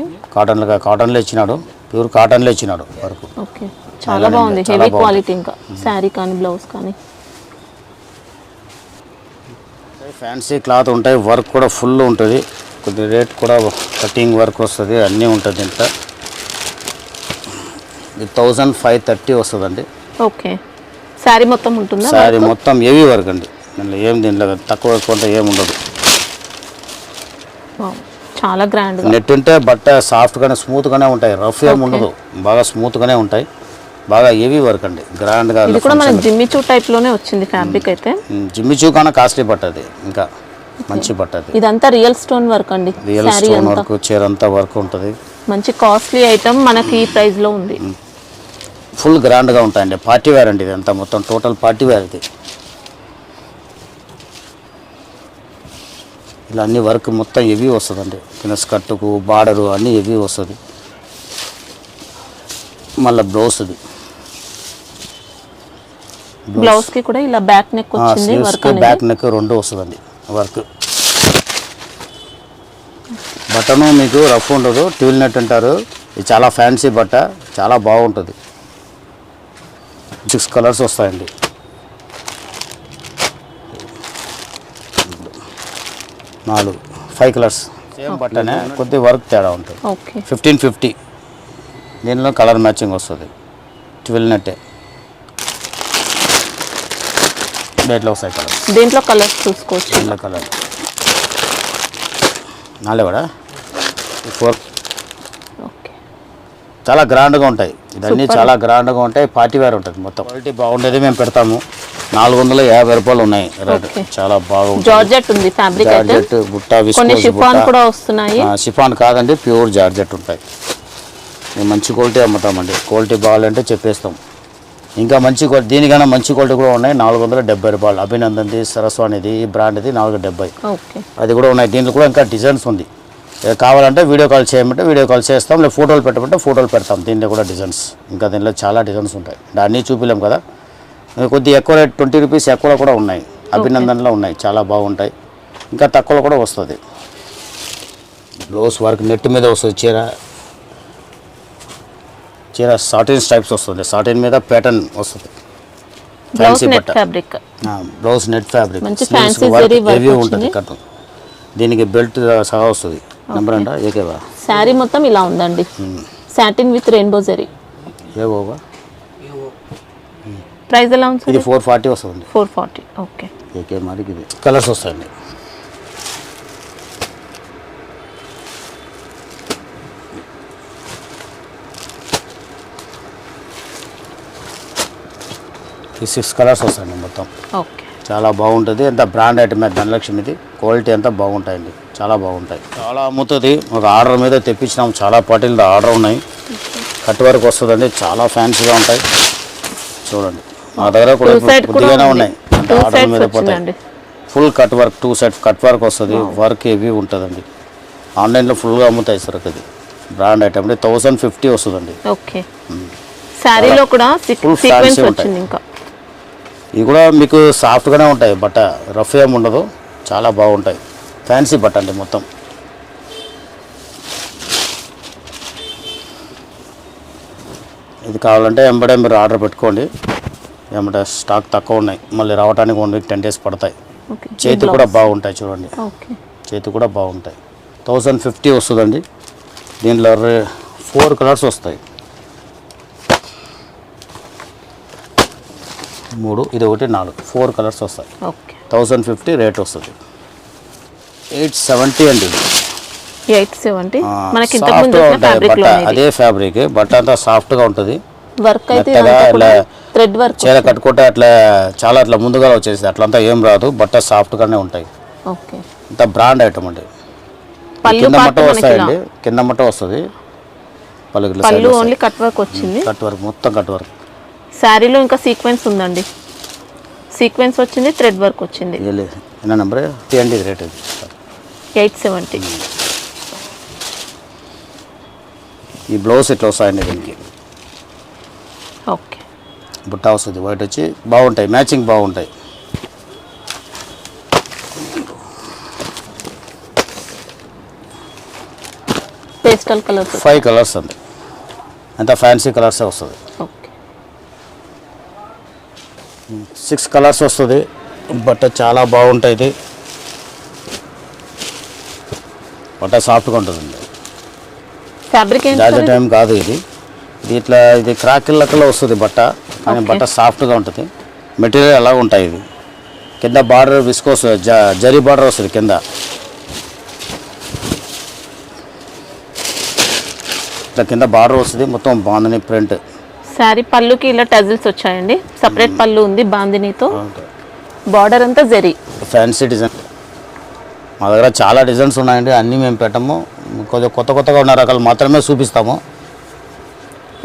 కాటన్లో ఇచ్చినాడు, ప్యూర్ కాటన్లో ఇచ్చినాడు వరకు. ఓకే, చాలా బాగుంది. హెవీ క్వాలిటీ, ఇంకా శారీ కానీ బ్లౌజ్ కానీ. ఫ్యాన్సీ క్లాత్ ఉంటాయి, వర్క్ కూడా ఫుల్ ఉంటుంది. కొద్ది రేట్ కూడా కటింగ్ వర్క్ వస్తుంది, అన్నీ ఉంటుంది. ఇంత ఇది 1530 వస్తుందండి. ఓకే. శారీ మొత్తం ఉంటుందా? శారీ మొత్తం హెవీ వర్క్ అండి, దీంట్లో తక్కువ ఎక్కువ అంటే ఏమి ఉండదు. చాలా గ్రాండ్. నెట్ ఉంటే బట్ట సాఫ్ట్గానే స్మూత్గానే ఉంటాయి, రఫ్ ఏమి ఉండదు, బాగా స్మూత్గానే ఉంటాయి. బాగా హెవీ వర్క్ అండి, గ్రాండ్గా. ఇది కూడా మనకి జిమ్మిచూ టైప్లోనే వచ్చింది ఫ్యాబ్రిక్ అయితే. జిమ్మిచూ కన్నా కాస్ట్లీ బట్ట అది, ఇంకా మంచి బట్ట అది. ఇదంతా రియల్ స్టోన్ వర్క్ అండి, రియల్ స్టోన్ వర్క్, చీర అంతా వర్క్ ఉంటుంది. మంచి కాస్ట్లీ ఐటమ్ మనకి ఈ ప్రైస్లో ఉంది. ఫుల్ గ్రాండ్గా ఉంటాయండి, పార్టీ వేర్ అండి. ఇది అంతా మొత్తం టోటల్ పార్టీ వేర్. ఇది ఇలా అన్ని వర్క్ మొత్తం హెవీ వస్తుందండి, కింద స్కర్టుకు బార్డరు అన్నీ హెవీ వస్తుంది. మళ్ళీ బ్లౌజ్, ఇది బ్లౌజ్కి కూడా ఇలా బ్యాక్ నెక్ వచ్చింది, వర్క్ బ్యాక్ నెక్ రెండు వస్తుందండి వర్క్. బట్టను మీకు రఫ్ ఉండదు, ట్విల్ నెట్ అంటారు. ఇది చాలా ఫ్యాన్సీ బట్ట, చాలా బాగుంటుంది. 6 కలర్స్ వస్తాయండి. నాలుగు 5 కలర్స్ సేమ్ బట్టనే, కొద్ది వర్క్ తేడా ఉంటుంది. 1550. దీనిలో కలర్ మ్యాచింగ్ వస్తుంది, 12 నెట్టే. డేట్లో వస్తాయి కలర్, దీంట్లో కలర్స్ చూసుకోవచ్చు. దీంట్లో కలర్ నాలే కూడా 4. ఓకే, చాలా గ్రాండ్గా ఉంటాయి. ఇదన్నీ చాలా గ్రాండ్గా ఉంటాయి, పార్టీ వేర్ ఉంటుంది మొత్తం. క్వాలిటీ బాగుండేది మేము పెడతాము. 450 రూపాయలు ఉన్నాయి రేట్, చాలా బాగుంది. జార్జెట్ ఉంది ఫ్యాబ్రిక్ అయితే, జార్జెట్ బుట్ట, కొన్ని షిఫాన్ కూడా వస్తున్నాయి. షిఫాన్ కాదండి, ప్యూర్ జార్జెట్ ఉంటాయి. మేము మంచి క్వాలిటీ అమ్ముతామండి, క్వాలిటీ బాగాలంటే చెప్పేస్తాం. ఇంకా మంచి క్వాలిటీ, దీనికన్నా మంచి క్వాలిటీ కూడా ఉన్నాయి. 470 రూపాయలు. అభినందన్ది, సరస్వానిది, ఈ బ్రాండ్ది 470. ఓకే, అది కూడా ఉన్నాయి. దీంట్లో కూడా ఇంకా డిజైన్స్ ఉంది. కావాలంటే వీడియో కాల్ చేయమంటే వీడియో కాల్ చేస్తాం, లేదా ఫోటోలు పెట్టమంటే ఫోటోలు పెడతాం. దీంట్లో కూడా డిజైన్స్, ఇంకా దీంట్లో చాలా డిజైన్స్ ఉంటాయి. అన్నీ చూపిలేం కదా, కొద్దిగా ఎక్కువ రేట్ 20 రూపీస్ ఎక్కువలో కూడా ఉన్నాయి. అభినందనలో ఉన్నాయి, చాలా బాగుంటాయి. ఇంకా తక్కువలో కూడా వస్తుంది. బ్లౌజ్ వర్క్ నెట్ మీద వస్తుంది. చీర సాటిన్ స్టైప్స్ వస్తుంది, సాటిన్ మీద ప్యాటర్న్ వస్తుంది. ఫ్యాన్సీ బట్ట, బ్లౌజ్ నెట్ ఫ్యాబ్రిక్, హెవీ ఉంటుంది. కట్ దీనికి బెల్ట్ సహా వస్తుంది. నెంబర్ అంట ఏకేవా. శారీ మొత్తం ఇలా ఉందండి, సాటిన్ విత్ రెయిన్బో జరీ. ఏవోగా ప్రైస్ ఎలా ఉంది? ఇది 440 వస్తుంది. 440. ఓకే, ఏకే మరి. ఇది కలర్స్ వస్తాయండి. ఈ 6 కలర్స్ వస్తాయండి మొత్తం. ఓకే, చాలా బాగుంటుంది. అంత బ్రాండ్ ఐటమ్, ధనలక్ష్మిది. క్వాలిటీ అంతా బాగుంటాయండి, చాలా బాగుంటాయి. చాలా అమ్ముతుంది. ఒక ఆర్డర్ మీద తెప్పించినాం, చాలా పార్టీలు ఆర్డర్ ఉన్నాయి. కట్ వర్క్ వస్తుందండి, చాలా ఫ్యాన్సీగా ఉంటాయి. చూడండి, మా దగ్గర కూడా కొద్దిగానే ఉన్నాయి. ఆర్డర్ మీద పోతాయి. Full cut work, 2 set cut work వస్తుంది. వర్క్ హెవీ ఉంటుందండి. ఆన్లైన్లో ఫుల్గా అమ్ముతాయి సార్. ఇది బ్రాండ్ ఐటమ్ 1050 వస్తుందండి. ఓకే, శారీలో కూడా సీక్వెన్స్ వచ్చింది. ఇంకా ఇవి కూడా మీకు సాఫ్ట్గానే ఉంటాయి, బట్ట రఫ్ ఏమి ఉండదు, చాలా బాగుంటాయి. ఫ్యాన్సీ బట్ట అండి మొత్తం. ఇది కావాలంటే ఎంబడే మీరు ఆర్డర్ పెట్టుకోండి. ఏమంటే స్టాక్ తక్కువ ఉన్నాయి, మళ్ళీ రావడానికి 1 వీక్ 10 డేస్ పడతాయి. చేతి కూడా బాగుంటాయి చూడండి, చేతి కూడా బాగుంటాయి. 1050 వస్తుందండి. దీనిలో 4 కలర్స్ వస్తాయి. 3, ఇది ఒకటి 4, 4 కలర్స్ వస్తాయి. 1050 రేట్ వస్తుంది. 870 అండి. ఇది 870 మనకి ఇంతకు సాఫ్ట్ ముందు గా చూసిన ఉంటాయి ఫ్యాబ్రిక్ బట్ట, లోనే అదే ఫ్యాబ్రిక్ బట్ట అంతా సాఫ్ట్ గా ఉంటది. వర్క్ అయితే మెత్తగా ఇదంతా కూడా అట్లా థ్రెడ్ వర్క్. చీర కట్టుకుంటే అట్లా చాలా అట్లా ముందుగా వచ్చేసి అట్లంతా ఏం రాదు, బట్ట సాఫ్ట్ గానే ఉంటాయి. ఓకే. ఇంత బ్రాండ్ ఐటమ్ అండి. పళ్ళు కింద పార్ట్ మట్ట వస్తాయండి, కింద మట్ట వస్తుంది. పళ్ళు ఓన్లీ కట్ వర్క్ వచ్చింది. కట్ వర్క్ మొత్తం కట్ వర్క్. శారీలో ఇంకా సీక్వెన్స్ ఉందండి, సీక్వెన్స్ వచ్చింది, థ్రెడ్ వర్క్ వచ్చింది. ఎన్న నెంబర్ తీయండి, ఇది రేట్ 870. ఈ బ్లౌజ్ ఇట్లా వస్తాయండి, దీనికి ఓకే. బుట్ట వస్తుంది, వైట్ వచ్చి బాగుంటాయి, మ్యాచింగ్ బాగుంటాయి. పేస్టల్ కలర్స్ 5 కలర్స్ అండి, అంత ఫ్యాన్సీ కలర్సే వస్తుంది. ఓకే. 6 కలర్స్ వస్తుంది, బట్ట చాలా బాగుంటుంది, బట్ట సాఫ్ట్గా ఉంటుందండి. ఫ్యాబ్రిక్ జార్జెట్ టైం కాదు ఇది, ఇట్లా ఇది క్రాకిల్ లెక్కలో వస్తుంది బట్ట, కానీ బట్ట సాఫ్ట్గా ఉంటుంది. మెటీరియల్ ఎలా ఉంటాయి, ఇది కింద బార్డర్ విస్కోస్ జరీ బార్డర్ వస్తుంది కింద, ఇట్లా కింద బార్డర్ వస్తుంది, మొత్తం బాందని ప్రింట్. శారీ పళ్ళుకి ఇలా టజిల్స్ వచ్చాయండి, సపరేట్ పళ్ళు ఉంది బాందినీతో, బార్డర్ అంతా జరీ. ఫ్యాన్సీ డిజైన్ మా దగ్గర చాలా డిజైన్స్ ఉన్నాయండి, అన్నీ మేము పెట్టము, కొద్దిగా కొత్తగా ఉన్న రకాలు మాత్రమే చూపిస్తాము.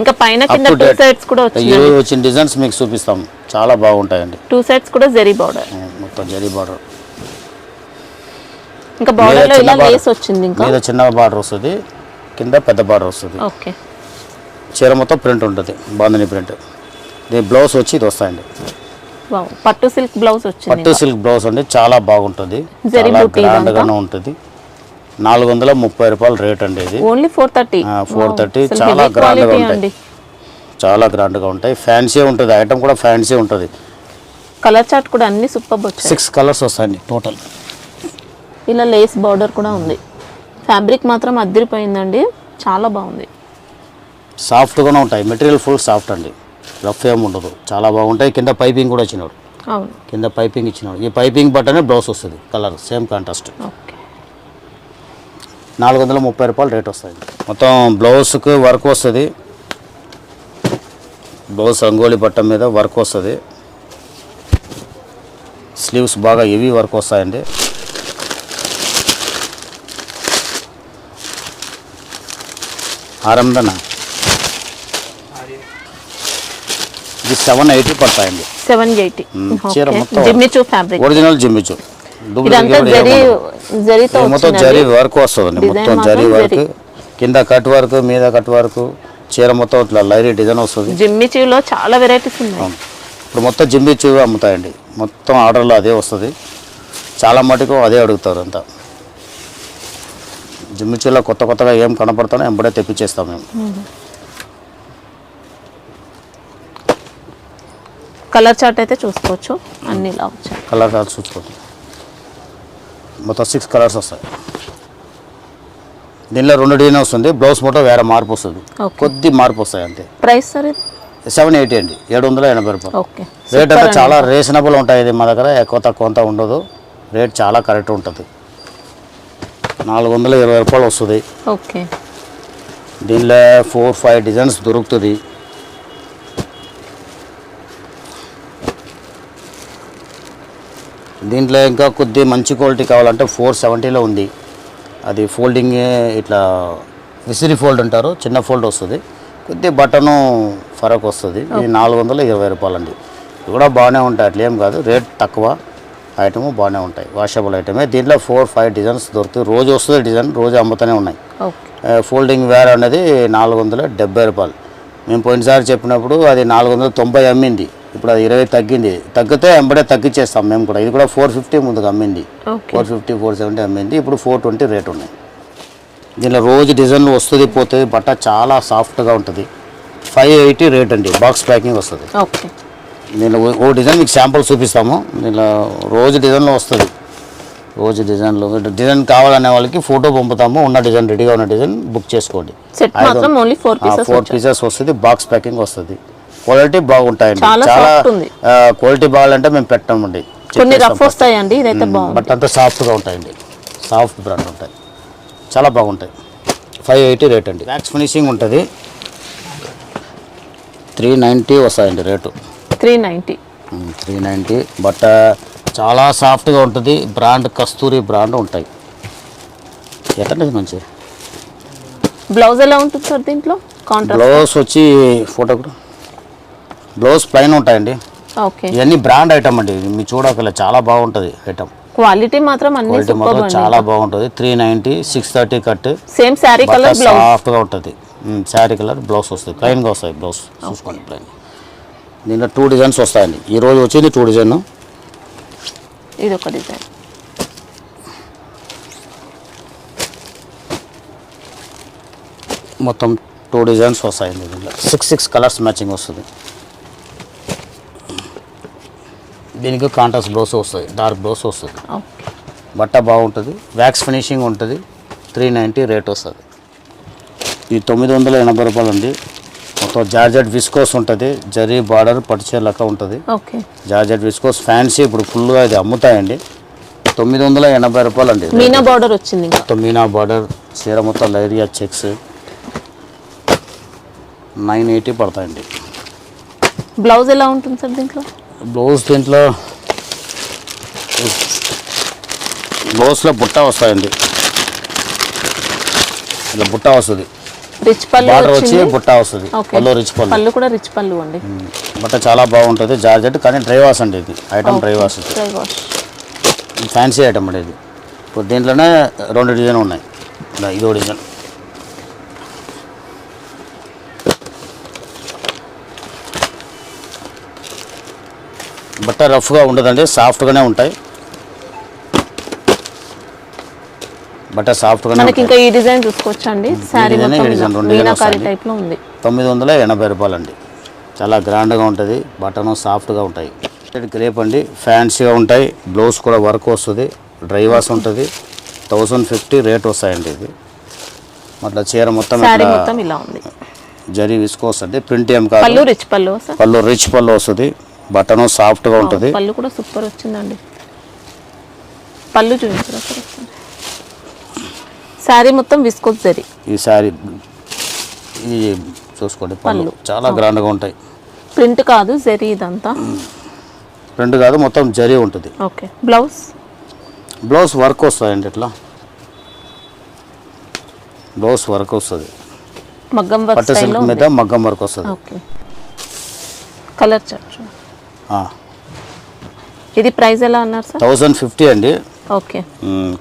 ఇంకా పైన కింద 2 సైడ్స్ కూడా ఈ వచ్చిన డిజైన్స్ మీకు చూపిస్తాము, చాలా బాగుంటాయండి. 2 సైడ్స్ కూడా జరీ బార్డర్, మొత్తం జరీ బార్డర్. ఇంకా బార్డర్ లో ఇలా లేస్ వచ్చింది, ఇంకా మీద చిన్న బార్డర్ వస్తుంది, కింద పెద్ద బార్డర్ వస్తుంది. ఓకే. చీర మొత్తం ప్రింట్ ఉంటుంది, బాందని ప్రింట్. దీని బ్లౌజ్ వచ్చి ఇది వస్తాయండి, వావ్, పట్టు సిల్క్ బ్లౌజ్ వచ్చింది. పట్టు సిల్క్ బ్లౌజ్ అండి, చాలా బాగుంటుంది, జరీ చాలా బూటీ గ్రాండ్ గానే ఉంటుంది. 430 రూపాయలు రేట్ అండి ఇది. ఓన్లీ 430. 430 చాలా గ్రాండ్ గా ఉంటాయి, చాలా గ్రాండ్ గా ఉంటాయి. ఫ్యాన్సీ ఉంటుంది, ఐటమ్ కూడా ఫ్యాన్సీ ఉంటుంది. కలర్ చార్ట్ కూడా అన్ని సూపర్ వచ్చాయి. 6 కలర్స్ వస్తాయండి టోటల్. ఇలా లేస్ బార్డర్ కూడా ఉంది. ఫ్యాబ్రిక్ మాత్రం అదిరిపోయిందండి, చాలా బాగుంది. సాఫ్ట్గానే ఉంటాయి, మెటీరియల్ ఫుల్ సాఫ్ట్ అండి, రఫ్ ఏమి ఉండదు, చాలా బాగుంటాయి. కింద పైపింగ్ కూడా ఇచ్చినాడు, అవును, కింద పైపింగ్ ఇచ్చినాడు. ఈ పైపింగ్ బట్టనే బ్లౌజ్ వస్తుంది, కలర్ సేమ్ కాంట్రాస్ట్. ఓకే. 430 రూపాయలు రేట్ వస్తుంది. మొత్తం బ్లౌజ్కి వర్క్ వస్తుంది, బ్లౌజ్ రంగోలీ బట్ట మీద వర్క్ వస్తుంది, స్లీవ్స్ బాగా హెవీ వర్క్ వస్తాయండి. ఆరందన ఇది 780 పడతాయండి. 780. చీర మొత్తం జిమ్మిచూ ఫ్యాబ్రిక్, ఒరిజినల్ జిమ్మిచూ. ఇదంతా జరీతో మొత్తం జరీ వర్క్ వస్తుందండి, మొత్తం జరీ వర్క్, కింద కట్ వర్క్, మీద కట్ వర్క్, చీర మొత్తం ఇట్లా లైరీ డిజైన్ వస్తుంది. జిమ్మిచూలో చాలా వెరైటీస్ ఉన్నాయి. ఇప్పుడు మొత్తం జిమ్మిచూ అమ్ముతాయండి, మొత్తం ఆర్డర్లో అదే వస్తుంది, చాలా మటుకు అదే అడుగుతారు అంతా. జిమ్మిచూలో కొత్తగా ఏం కనపడతానో ఎంబడే తెప్పించేస్తాం మేము. కలర్ చార్ట్ అయితే చూసుకోవచ్చు, అన్ని ఇలా వచ్చాయి. కలర్ చార్ట్ చూసుకోండి, మొత్తం 6 కలర్స్ వస్తాయి. దీనిలో 2 డిజైన్ వస్తుంది, బ్లౌజ్ మొత్తం వేరే మార్పు వస్తుంది, కొద్ది మార్పు వస్తాయి అంతే. ప్రైస్ సార్ 780 అండి, 780 రూపాయలు. ఓకే. రేట్ అంటే చాలా రీజనబుల్ ఉంటాయి, ఇది మా దగ్గర ఎక్కువ తక్కువ అంతా ఉండదు, రేట్ చాలా కరెక్ట్ ఉంటుంది. 420 రూపాయలు వస్తుంది. ఓకే. దీనిలో 4-5 డిజైన్స్ దొరుకుతుంది. దీంట్లో ఇంకా కొద్ది మంచి క్వాలిటీ కావాలంటే 470లో ఉంది, అది ఫోల్డింగ్ ఇట్లా విసిరి ఫోల్డ్ అంటారు, చిన్న ఫోల్డ్ వస్తుంది, కొద్ది బటను ఫరక్ వస్తుంది. ఇది 420 రూపాయలు అండి. ఇవి కూడా బాగానే ఉంటాయి, అట్లా ఏం కాదు, రేట్ తక్కువ, ఐటమ్ బాగానే ఉంటాయి, వాషబుల్ ఐటమే. దీంట్లో 4-5 డిజైన్స్ దొరుకుతాయి, రోజు వస్తుంది డిజైన్, రోజు అమ్ముతూనే ఉన్నాయి. ఫోల్డింగ్ వేర్ అనేది 470 రూపాయలు. మేము పోయినసారి చెప్పినప్పుడు అది 490 అమ్మింది, ఇప్పుడు అది 20 తగ్గింది, తగ్గితే ఎంబడే తగ్గించేస్తాం మేము కూడా. ఇది కూడా 450 ముందుకు అమ్మింది, 450-470 అమ్మింది, ఇప్పుడు 420 రేట్ ఉన్నాయి. దీనిలో రోజు డిజైన్లు వస్తుంది పోతుంది, బట్ట చాలా సాఫ్ట్గా ఉంటుంది. 580 రేట్ అండి, బాక్స్ ప్యాకింగ్ వస్తుంది. ఓకే. దీనిలో ఓ డిజైన్ మీకు శాంపుల్ చూపిస్తాము, దీనిలో రోజు డిజైన్లో వస్తుంది, రోజు డిజైన్లు. డిజైన్ కావాలనే వాళ్ళకి ఫోటో పంపుతాము, ఉన్న డిజైన్ రెడీగా ఉన్న డిజైన్ బుక్ చేసుకోండి. 4 పీసెస్ వస్తుంది, బాక్స్ ప్యాకింగ్ వస్తుంది. క్వాలిటీ బాగుంటాయండి, చాలా క్వాలిటీ బాగాలంటే మేము పెట్టామండి. కొన్ని రఫ్ వస్తాయండి, ఇదైతే బాగుంది, బట్ అంతా సాఫ్ట్గా ఉంటాయండి, సాఫ్ట్ బ్రాండ్ ఉంటాయి, చాలా బాగుంటాయి. 580 రేట్ అండి. వ్యాక్స్ ఫినిషింగ్ ఉంటుంది. 390 వస్తాయండి రేటు. 390 బట్ట చాలా సాఫ్ట్గా ఉంటుంది. బ్రాండ్ కస్తూరి బ్రాండ్ ఉంటాయి. ఎక్కడండి మంచి బ్లౌజ్ ఎలా ఉంటుంది సార్ దీంట్లో? కాంట్రాస్ట్ బ్లౌజ్ వచ్చి ఫోటో బ్లౌజ్ ప్లైన్ ఉంటాయండి. ఓకే, ఇవన్నీ బ్రాండ్ ఐటమ్ అండి. మీరు చూడగల చాలా బాగుంటుంది ఐటమ్. క్వాలిటీ మాత్రం అన్ని క్వాలిటీ మాత్రం చాలా బాగుంటుంది. 390 630 cut. Same sari colour blouse సాఫ్ట్గా ఉంటుంది. శారీ కలర్ బ్లౌజ్ వస్తుంది. ప్లైన్గా వస్తాయి బ్లౌజ్. చూసుకోండి ప్లైన్. దీంట్లో 2 డిజైన్స్ వస్తాయండి. ఈరోజు వచ్చింది 2 డిజైన్. ఇది ఒక డిజైన్. మొత్తం 2 డిజైన్స్ వస్తాయండి. దీంట్లో 6 కలర్స్ మ్యాచింగ్ వస్తుంది. దీనికి కాంట్రాస్ట్ బ్లౌజ్ వస్తుంది. డార్క్ బ్లౌజ్ వస్తుంది. ఓకే, బట్ట బాగుంటుంది. వ్యాక్స్ ఫినిషింగ్ ఉంటుంది. 390 రేట్ వస్తుంది. ఇది 980 రూపాయలు అండి. మొత్తం జార్జెట్ విస్కోస్ ఉంటుంది. జరీ బార్డర్ పట్టుచీర లెక్క ఉంటుంది. ఓకే, జార్జెట్ విస్కోస్ ఫ్యాన్సీ ఇప్పుడు ఫుల్గా ఇది అమ్ముతాయండి. 980 రూపాయలు అండి. మీనా బార్డర్ వచ్చింది. మొత్తం మీనా బార్డర్ చీర మొత్తం లైరియా చెక్స్ 980 పడతాయండి. బ్లౌజ్ ఎలా ఉంటుంది సార్ దీంట్లో? దీంట్లో బ్లౌజ్లో బుట్ట వస్తాయండి. ఇలా బుట్ట వస్తుంది. రిచ్ పళ్ళు బార్డర్ వచ్చి వచ్చింది. బుట్ట వస్తుంది. పళ్ళు రిచ్ పళ్ళు. పళ్ళు కూడా రిచ్ పళ్ళు అండి. బట్ట చాలా బాగుంటుంది. జార్జెట్ కానీ డ్రై వాష్ అండి. ఇది item dry wash. Dry wash fancy item అండి ఇది. ఇప్పుడు దీంట్లోనే 2 డిజైన్ ఉన్నాయి. ఇదో డిజైన్. బట్ట రఫ్గా ఉండదండి. సాఫ్ట్గానే ఉంటాయి. బట్ట సాఫ్ట్గానే మనకి ఇంకా ఈ డిజైన్ చూసుకోవచ్చండి. శారీ మొత్తం మీనాకారి టైప్ లో ఉంది. 980 రూపాయలు అండి. చాలా గ్రాండ్గా ఉంటుంది. బటన్ సాఫ్ట్గా ఉంటాయి. గ్రేప్ అండి. ఫ్యాన్సీగా ఉంటాయి. బ్లౌజ్ కూడా వర్క్ వస్తుంది. డ్రై వాష్ ఉంటుంది. 1050 రేట్ వస్తాయండి. ఇది అట్లా చీర మొత్తం శారీ మొత్తం ఇలా ఉంది. జరీ విస్కోస్ అండి. ప్రింట్ ఏం కాదు. పళ్ళు రిచ్ పళ్ళు సార్. పళ్ళు రిచ్ పళ్ళు వస్తుంది. బటన్ సాఫ్ట్గా ఉంటుంది. పళ్ళు కూడా సూపర్ వచ్చిందండి. పళ్ళు చూపించరా సార్? శారీ మొత్తం విస్కోస్ జరీ. ఈ శారీ ఇది చూసుకోండి. పళ్ళు చాలా గ్రాండ్గా ఉంటాయి. ప్రింట్ కాదు జరీ, ఇదంతా ప్రింట్ కాదు, మొత్తం జరీ ఉంటుంది. ఓకే, బ్లౌజ్ వర్క్ వస్తుందండి. ఇట్లా బ్లౌజ్ వర్క్ వస్తుంది. మగ్గం వర్క్ పట్టు సిల్క్ మీద మగ్గం వర్క్ వస్తుంది. Okay, colour chart. ఇది ప్రైస్ ఎలా అన్నారు సార్? 1050 అండి. ఓకే,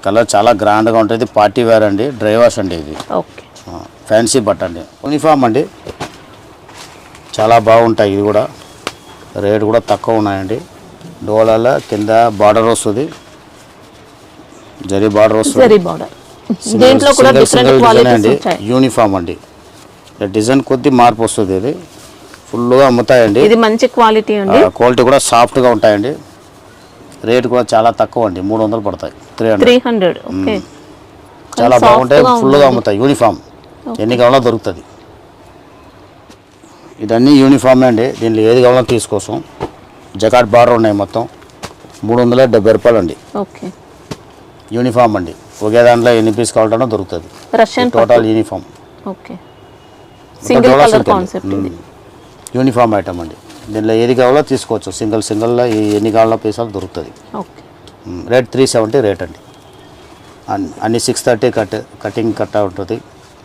కలర్ చాలా గ్రాండ్గా ఉంటుంది. పార్టీ వేర్ అండి. డ్రై వాష్ అండి. ఇది ఓకే, ఫ్యాన్సీ బట్ట అండి. యూనిఫామ్ అండి. చాలా బాగుంటాయి. ఇది కూడా రేట్ కూడా తక్కువ ఉన్నాయండి. డోలాల కింద బార్డర్ వస్తుంది. జరీ బార్డర్ వస్తుంది. జరీ బార్డర్. దీంట్లో కూడా డిఫరెంట్ క్వాలిటీస్ ఉంటాయి. యూనిఫామ్ అండి. డిజైన్ కొద్ది మార్పు వస్తుంది. ఇది ఫుల్గా అమ్ముతాయండి. ఇది మంచి క్వాలిటీ అండి. క్వాలిటీ కూడా సాఫ్ట్గా ఉంటాయండి. రేట్ కూడా చాలా తక్కువ అండి. 300 పడతాయి. 300. ఓకే, చాలా బాగుంటాయి. ఫుల్గా అమ్ముతాయి. యూనిఫామ్ ఎన్ని కావాలో దొరుకుతుంది. ఇదన్నీ యూనిఫామే అండి. దీంట్లో ఏది కావాలో తీసుకోసం. జకాట్ బార్డర్ ఉన్నాయి. మొత్తం 370 రూపాయలు అండి. ఓకే, యూనిఫామ్ అండి. ఒకే దాంట్లో ఎన్ని పీస్ కావాలన్నా దొరుకుతుంది. Russian total uniform. Okay, single colour concept ఇది. యూనిఫామ్ ఐటమ్ అండి. దీంట్లో ఏది కావాలో తీసుకోవచ్చు. సింగిల్లో ఎన్ని కావాలో పీసాలు దొరుకుతుంది. ఓకే, రేట్ 370 రేట్ అండి. అన్ని 630 కటింగ్ కట్ట ఉంటుంది.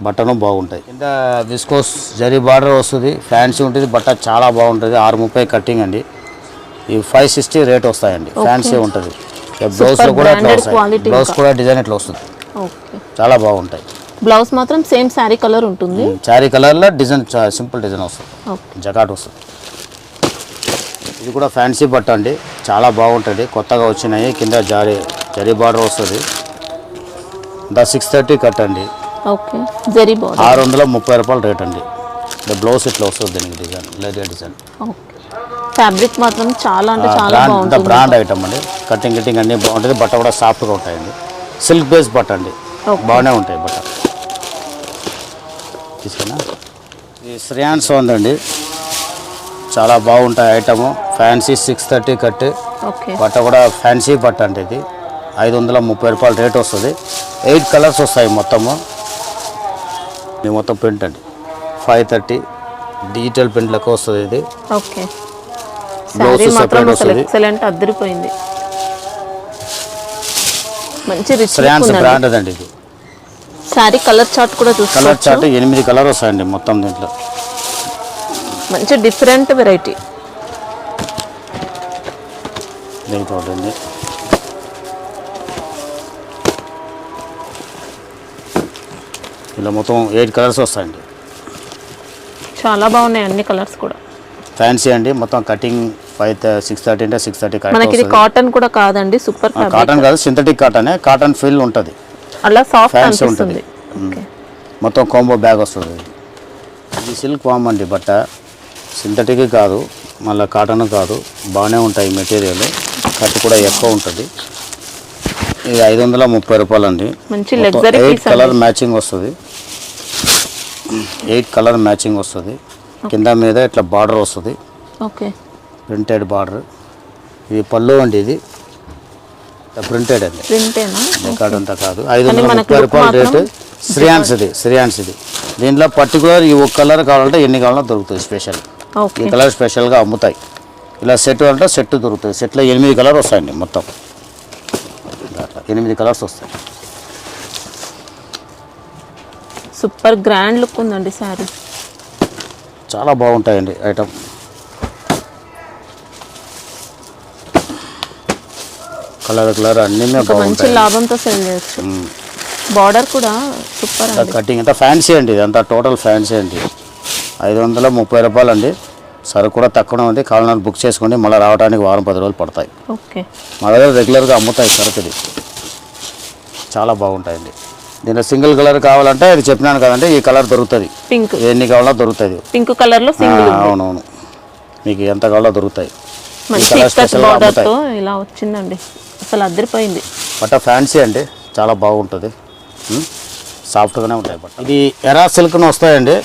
బట్టను బాగుంటాయి. కింద విస్కోస్ జరీ బార్డర్ వస్తుంది. ఫ్యాన్సీ ఉంటుంది. బట్ట చాలా బాగుంటుంది. 630 కటింగ్ అండి. ఇవి 560 రేట్ వస్తాయండి. ఫ్యాన్సీ ఉంటుంది. బ్లౌజ్లో కూడా ఇట్లా వస్తాయి. బ్లౌజ్ కూడా డిజైన్ ఇట్లా వస్తుంది. ఓకే, చాలా బాగుంటాయి. బ్లౌజ్ మాత్రం సేమ్ శారీ కలర్ ఉంటుంది. శారీ కలర్లో డిజైన్ సింపుల్ డిజైన్ వస్తుంది. ఓకే, జకాట్ వస్తుంది. ఇది కూడా ఫ్యాన్సీ బట్ట అండి. చాలా బాగుంటుంది. కొత్తగా వచ్చినాయి. కింద జరీ బార్డర్ వస్తుంది. 630 కట్ అండి. Okay, zari border. 630 రూపాయలు రేట్ అండి. బ్లౌజ్ ఇట్లా వస్తుంది. దీనికి design leheriya design. Okay, fabric మాత్రం చాలా అంటే చాలా బాగుంటుంది. బ్రాండ్ ఐటమ్ అండి. కటింగ్ అన్నీ బాగుంటుంది. బట్ట కూడా సాఫ్ట్గా ఉంటాయండి. సిల్క్ బేస్ బట్ట అండి. బాగానే ఉంటాయి బట్ట. తీసుకున్నా ఈ శ్రేయాన్స్ ఉందండి. చాలా బాగుంటాయి ఐటము. Fancy 630 cut. ఓకే, బట్ట కూడా ఫ్యాన్సీ బట్ట అంటే ఇది 530 రూపాయలు రేట్ వస్తుంది. 8 కలర్స్ వస్తాయి మొత్తము. ఇది మొత్తం ప్రింట్ అండి 530 డిజిటల్ ప్రింట్ లెక్క వస్తుంది ఇది. ఓకే బ్లౌజ్ సారీ మాత్రం సెపరేట్ అసలు వస్తుంది. ఎక్సలెంట్ అద్దరిపోయింది. మంచి రిచ్ శ్రేయాన్స్ బ్రాండెడ్ అండి ఇది. సారీ కలర్ చార్ట్ కూడా కలర్ చూసుకోవచ్చు. చార్ట్ 8 కలర్ వస్తాయండి మొత్తం దీంట్లో. మంచి డిఫరెంట్ వెరైటీ. దీంట్లో ఇలా మొత్తం 8 కలర్స్ వస్తాయండి. చాలా బాగున్నాయి అన్ని కలర్స్ కూడా. ఫ్యాన్సీ అండి మొత్తం కటింగ్ 630 అంటే 630 మనకి ఇది కాటన్ కూడా కాదండి, సూపర్ ఫ్యాబ్రిక్. కాటన్ కాదు, సింథటిక్ కాటనే. కాటన్ ఫీల్ ఉంటుంది, అలా సాఫ్ట్ ఫ్యాన్సీ అనిపిస్తుంది. ఉంటుంది. మొత్తం కాంబో బ్యాగ్ వస్తుంది. ఇది సిల్క్ వామ్ అండి బట్ట, సింథటిక్ కాదు, మళ్ళీ కాటన్ కాదు. బాగానే ఉంటాయి మెటీరియల్, కట్ కూడా ఎక్కువ ఉంటుంది. ఇది 530 రూపాయలు అండి. మంచి లగ్జరీ 8 కలర్ మ్యాచింగ్ వస్తుంది. 8 కలర్ మ్యాచింగ్ వస్తుంది. కింద మీద ఇట్లా బార్డర్ వస్తుంది, ఓకే ప్రింటెడ్ బార్డర్. ఇది పళ్ళు అండి, ఇది ప్రింటెడ్ అండి, ప్రింటేనా? రికార్డ్ అంతా కాదు. 530 రూపాయలు రేటు. శ్రేయాన్స్ ఇది. దీంట్లో పర్టికులర్ ఈ ఒక కలర్ కావాలంటే ఎన్ని కావాలో దొరుకుతుంది స్పెషల్. ఓకే ఈ కలర్ స్పెషల్గా అమ్ముతాయి. ఇలా సెట్ అంటే సెట్ దొరుకుతుంది. సెట్లో 8 కలర్ వస్తాయండి మొత్తం. అట్లా 8 కలర్స్ వస్తాయి. సూపర్ గ్రాండ్ లుక్ ఉందండి సారీ. చాలా బాగుంటాయండి ఐటమ్. కలర్ అన్నీ మంచి బాగుంటాయి. లాభంతో సెల్ చేయొచ్చు. బార్డర్ కూడా సూపర్ అండి. కటింగ్ అంతా ఫ్యాన్సీ అండి, ఇదంతా టోటల్ ఫ్యాన్సీ అండి. 530 రూపాయలు అండి. సరుకు కూడా తక్కువనే ఉంది. కావాలని బుక్ చేసుకోండి, మళ్ళీ రావడానికి వారం 10 రోజులు పడతాయి. ఓకే మా దగ్గర రెగ్యులర్గా అమ్ముతాయి సరుకుది. చాలా బాగుంటాయండి. దీనిలో సింగిల్ కలర్ కావాలంటే ఇది చెప్పినాను కదండి, ఈ కలర్ దొరుకుతుంది. పింక్, ఎన్ని కావాలో దొరుకుతుంది. పింక్ కలర్ లో సింగిల్. అవునవును, మీకు ఎంత కావాలో దొరుకుతాయి. మంచి బార్డర్ తో ఇలా వచ్చిందండి, అసలు అద్దరిపోయింది. బట్ట ఫ్యాన్సీ అండి, చాలా బాగుంటుంది. సాఫ్ట్గానే ఉంటాయి బట్ట. ఇది ఎరా సిల్క్ని వస్తాయండి.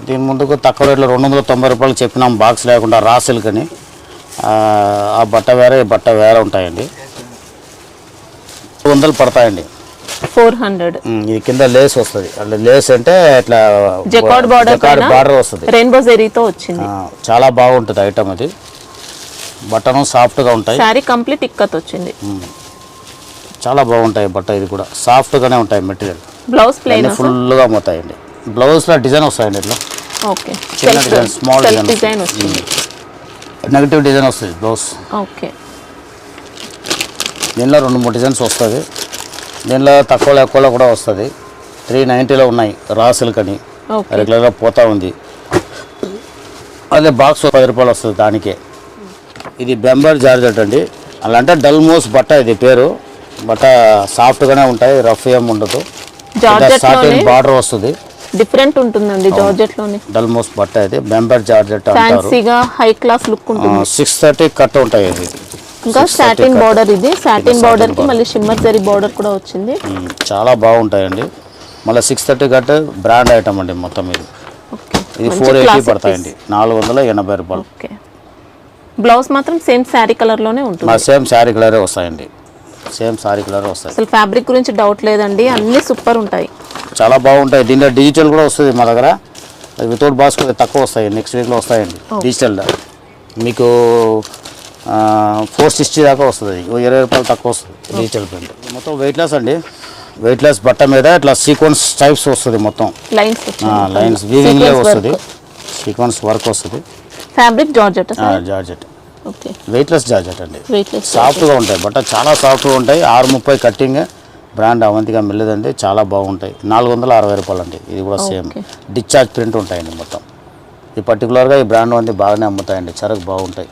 దీని ముందుకు తక్కువ రేట్లో 290 రూపాయలు చెప్పినాం, బాక్స్ లేకుండా రా సిల్క్ అని. ఆ బట్ట వేరే, ఈ బట్ట వేరే ఉంటాయండి. 200 పడతాయండి. 400. ఇది కింద లేస్ వస్తుంది. అంటే లేస్ అంటే ఇట్లా జకార్డ్ బార్డర్ వస్తుంది, రెయిన్బో జెరీతో వచ్చింది. చాలా బాగుంటుంది ఐటమ్ అది. బట్టను సాఫ్ట్గా ఉంటాయి. సారీ కంప్లీట్ ఇక్కత్ వచ్చింది. చాలా బాగుంటాయి బట్ట. ఇది కూడా సాఫ్ట్గానే ఉంటాయి మెటీరియల్. బ్లౌజ్ ప్లెయిన్ ఫుల్గా అమ్ముతాయండి. బ్లౌజ్లో డిజైన్ వస్తాయండి ఇట్లా. ఓకే చిన్న డిజైన్, స్మాల్ డిజైన్ వచ్చింది. నెగటివ్ డిజైన్ వస్తుంది బ్లౌజ్. ఓకే దీనిలో 2-3 డిజైన్స్ వస్తుంది. దీనిలో తక్కువలో ఎక్కువలో కూడా వస్తుంది. 390లో ఉన్నాయి రా సిల్క్ అని, రెగ్యులర్గా పోతా ఉంది. అదే బాక్స్ 10 రూపాయలు వస్తుంది దానికే. ఇది బెంబర్ జార్జెట్ అండి. అలా అంటే డల్ మోస్ బట్ట, ఇది పేరు. బట్ట సాఫ్ట్గానే ఉంటాయి, రఫ్ ఏం ఉండదు. సాటిన్ బార్డర్ వస్తుంది, డిఫరెంట్ ఉంటుందండి జార్జెట్ లోనే. డల్ మోస్ బట్ట ఇది, బెంబర్ జార్జెట్ అంటారు. ఫ్యాన్సీగా హై క్లాస్ లుక్ ఉంటుంది. 630 కట్ ఉంటాయి ఇది. ఇంకా సాటిన్ బార్డర్, ఇది సాటిన్ బార్డర్ కి మళ్ళీ షిమ్మర్ జరీ బార్డర్ కూడా వచ్చింది. చాలా బాగుంటాయండి. మళ్ళీ 630 కట్ బ్రాండ్ ఐటమ్ అండి మొత్తం ఇది. ఇది 480 పడతాయండి, 480 రూపాయలు. ఓకే బ్లౌజ్ మాత్రం సేమ్ శారీ కలర్ లోనే ఉంటుంది. సేమ్ శారీ కలరే వస్తాయండి, సేమ్ శారీ కలర్ వస్తాయి. అసలు ఫ్యాబ్రిక్ గురించి డౌట్ లేదండి, అన్ని సూపర్ ఉంటాయి, చాలా బాగుంటాయి. దీంట్లో డిజిటల్ కూడా వస్తుంది మా దగ్గర. వితౌట్ బాక్స్ తక్కువ వస్తాయి, నెక్స్ట్ వీక్లో వస్తాయండి డిజిటల్. మీకు 460 దాకా వస్తుంది, 20 రూపాయలు తక్కువ వస్తుంది డిజిటల్ ప్రింట్. మొత్తం వెయిట్లెస్ అండి, వెయిట్లెస్ బట్ట మీద ఇట్లా సీక్వెన్స్ టైప్స్ వస్తుంది. మొత్తం లైన్స్ వీవింగ్లే వస్తుంది, సీక్వెన్స్ వర్క్ వస్తుంది. Fabric georgette, georgette okay weightless georgette అండి. వెయిట్లెస్ సాఫ్ట్గా ఉంటాయి బట్ట, చాలా సాఫ్ట్గా ఉంటాయి. 630 కట్టింగ్, బ్రాండ్ అవంతిగా మిల్లదండి, చాలా బాగుంటాయి. 460 రూపాయలు అండి. ఇది కూడా సేమ్ డిశ్చార్జ్ ప్రింట్ ఉంటాయండి మొత్తం. ఈ పర్టికులర్గా ఈ బ్రాండ్ ఉంది బాగానే అమ్ముతాయండి, చరకు బాగుంటాయి.